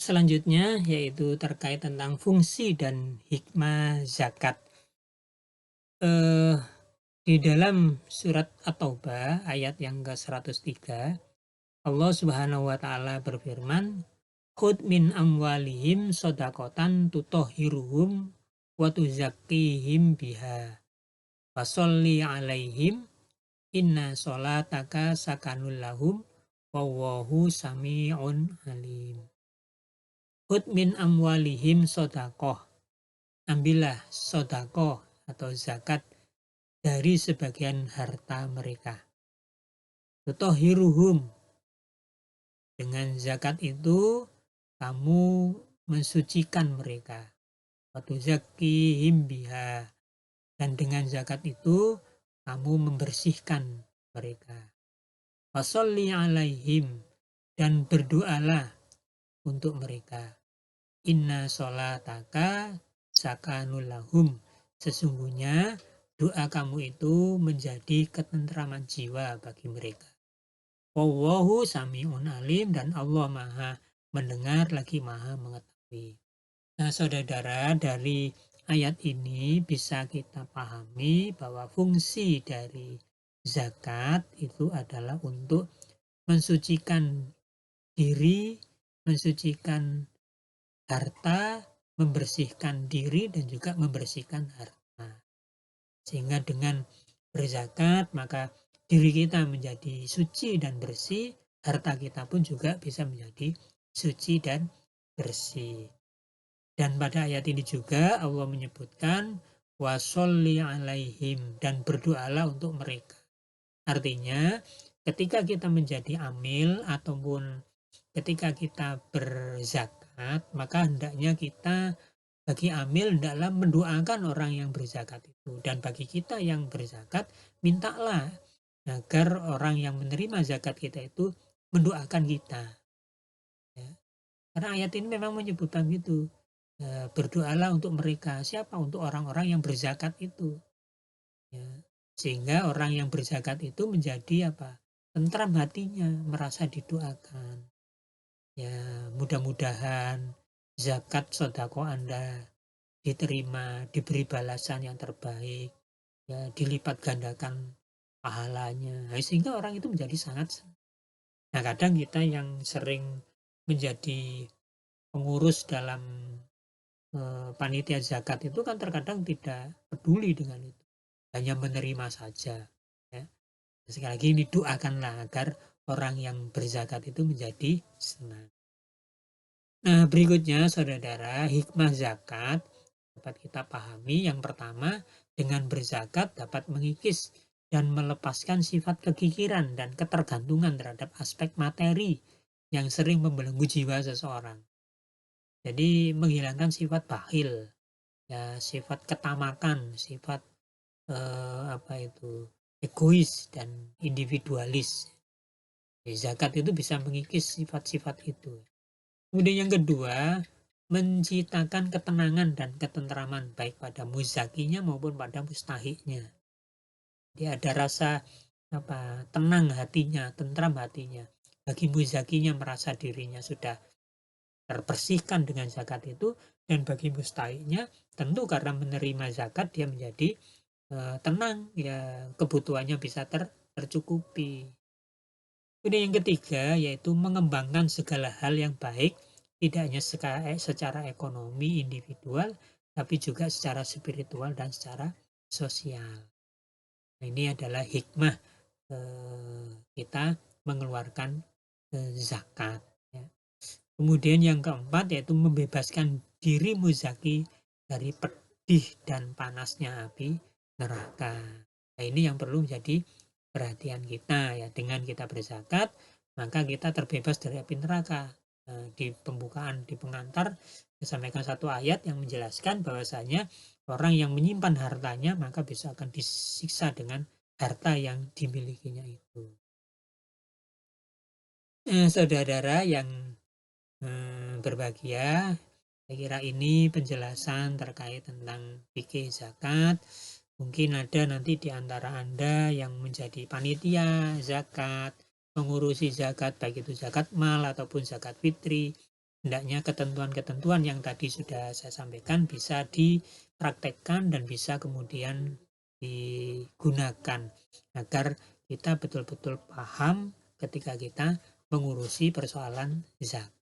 Selanjutnya yaitu terkait tentang fungsi dan hikmah zakat. Eh, di dalam surat At-Taubah ayat yang ke-103, Allah Subhanahu wa taala berfirman, "Khudh min amwalihim shadaqatan tutahhiruhum wa tuzakkihim biha. Washolli 'alaihim inna sholataka sakanul lahum wallahu sami'un alim." Khudh min amwalihim shadaqah. Ambillah sedekah atau zakat dari sebagian harta mereka. Tutahhiruhum. Dengan zakat itu kamu mensucikan mereka. Wa tuzakkihim biha. Dan dengan zakat itu kamu membersihkan mereka. Washolli 'alaihim. Dan berdoalah untuk mereka. Inna sholataka sakanul lahum. Sesungguhnya doa kamu itu menjadi ketentraman jiwa bagi mereka. Wallahu sami'un alim, dan Allah maha mendengar lagi maha mengetahui. Nah saudara, dari ayat ini bisa kita pahami bahwa fungsi dari zakat itu adalah untuk mensucikan diri, mensucikan harta, membersihkan diri, dan juga membersihkan harta. Sehingga dengan berzakat maka diri kita menjadi suci dan bersih, harta kita pun juga bisa menjadi suci dan bersih. Dan pada ayat ini juga Allah menyebutkan washolli 'alaihim, dan berdoalah untuk mereka. Artinya ketika kita menjadi amil ataupun ketika kita berzakat, maka hendaknya kita bagi amil hendaklah mendoakan orang yang berzakat itu, dan bagi kita yang berzakat mintalah agar orang yang menerima zakat kita itu mendoakan kita, ya. Karena ayat ini memang menyebutkan gitu, berdoalah untuk mereka. Siapa? Untuk orang-orang yang berzakat itu, ya. Sehingga orang yang berzakat itu menjadi apa? Tentram hatinya, merasa didoakan. Ya, mudah-mudahan zakat sodako Anda diterima, diberi balasan yang terbaik, ya, dilipat gandakan pahalanya. Nah, sehingga orang itu menjadi sangat senang. Nah, kadang kita yang sering menjadi pengurus dalam panitia zakat itu kan terkadang tidak peduli dengan itu, hanya menerima saja, ya. Sekali lagi ini doakanlah agar orang yang berzakat itu menjadi senang. Nah, berikutnya saudara, hikmah zakat dapat kita pahami. Yang pertama, dengan berzakat dapat mengikis dan melepaskan sifat kekikiran dan ketergantungan terhadap aspek materi yang sering membelenggu jiwa seseorang. Jadi menghilangkan sifat bakhil, ya, sifat ketamakan, sifat apa itu, egois dan individualis. Jadi, zakat itu bisa mengikis sifat-sifat itu. Kemudian yang kedua, menciptakan ketenangan dan ketentraman baik pada muzakinya maupun pada mustahiknya. Dia ada rasa apa, tenang hatinya, tentram hatinya. Bagi muzakinya merasa dirinya sudah terbersihkan dengan zakat itu, dan bagi mustahiknya tentu karena menerima zakat dia menjadi tenang, ya, kebutuhannya bisa tercukupi. Kemudian yang ketiga yaitu mengembangkan segala hal yang baik, tidak hanya secara ekonomi individual, tapi juga secara spiritual dan secara sosial. Nah, ini adalah hikmah kita mengeluarkan zakat, ya. Kemudian yang keempat yaitu membebaskan diri muzaki dari pedih dan panasnya api neraka. Nah, ini yang perlu menjadi perhatian kita, ya. Dengan kita berzakat maka kita terbebas dari api neraka. Di pembukaan, di pengantar disampaikan satu ayat yang menjelaskan bahwasanya orang yang menyimpan hartanya maka bisa akan disiksa dengan harta yang dimilikinya itu. Saudara yang berbahagia, saya kira ini penjelasan terkait tentang fikih zakat. Mungkin ada nanti di antara Anda yang menjadi panitia zakat, mengurusi zakat, baik itu zakat mal ataupun zakat fitri. hendaknya ketentuan-ketentuan yang tadi sudah saya sampaikan bisa dipraktekkan dan bisa kemudian digunakan agar kita betul-betul paham ketika kita mengurusi persoalan zakat.